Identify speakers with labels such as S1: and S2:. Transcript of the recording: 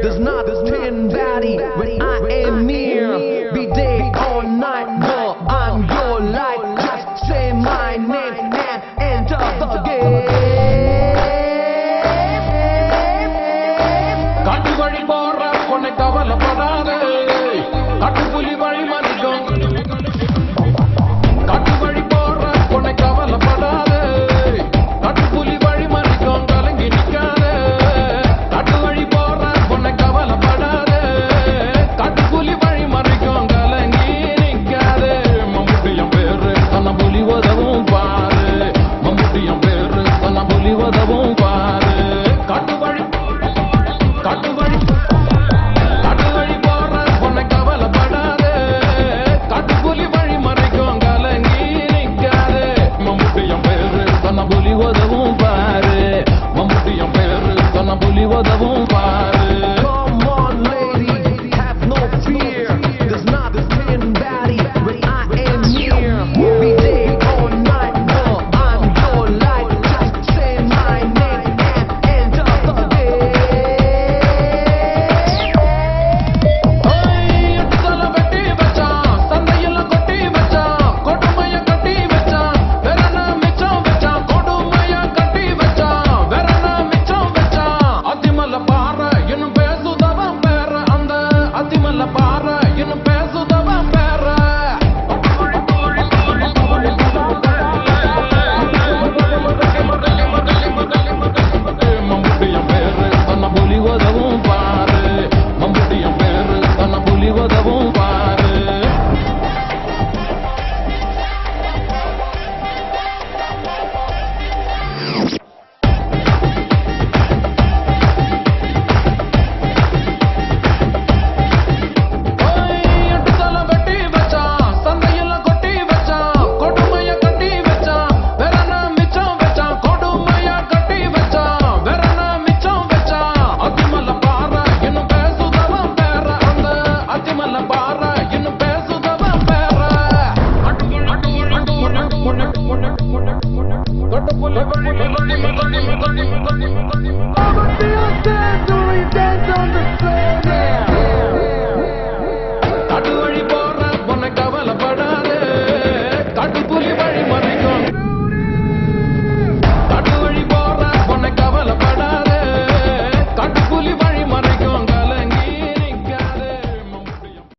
S1: There's nothing body when I am near. Be day or night, girl, I'm your light. Just say my name and enter the game.
S2: காட்டு வழி போற பொண்ணை கவலைப்படாதே, காட்டு புலி வழி மறிக்கும். காட்டு வழி போற பொண்ணை கவலைப்படாதே, காட்டு புலி வழி மறிக்கும். கலங்கி நிக்காதே, காட்டு வழி போற பொண்ணை கவலைப்படாதே, காட்டு புலி வழி மறிக்கும். கலங்கி நிக்காதே. மம்முட்டியம் பேரு தன்னை புலி உதவும் பாரு, மம்முட்டியம் பேரு தன்னை புலி உதவும் பாரு. காட்டு வழி காட்டு வழி காட்டு வழி போற பொண்ணை கவலைப்படாதே, காட்டு புலி வழி மறைக்கும். கலங்கி நிக்காதே. மம்முட்டியம் பேரு தன்னை புலி உதவும் பாரு, மம்முட்டியம் பேரு தன்னை புலி உதவும் பாரு.
S1: Come on, lady, have no fear. There's nothing body when I am near. Be day or night, girl, I'm your light. Just say my name and enter the game.
S2: எட்டு தலை வெட்டி வச்சான், சந்தையெல்லாம் கொட்டி வச்சான், கொடுமைய கட்டி வச்சான், வெறன மிச்சம் வச்சான். கொடுமைய கட்டி வச்சான், வெறன மிச்சம் வச்சான். அத்திமல்ல பாறை இன்னும் பேசுதவன் பேர, அந்த அத்திமல்ல பாறை இன்னும் பேசுதவன் பேர. மம்முட்டியம் பேரு தன்னை புலி உதவும் பாரு, மம்முட்டியம் பேரு தன்னை புலி உதவும் பாரு. எட்டு தலை வெட்டி வச்சான், சந்தையெல்லாம் கொட்டி வச்சான், கொடுமைய கட்டி வச்சான், வெறன மிச்சம் வச்சான். கொடுமைய கட்டி வச்சான், வெறன மிச்சம் வச்சான். அத்திமல்ல பாறை இன்னும் பேசுதவன் பேர, அந்த அத்திமல்ல பாறை இன்னும் பேசுதவன் பேர. கட்டு புலி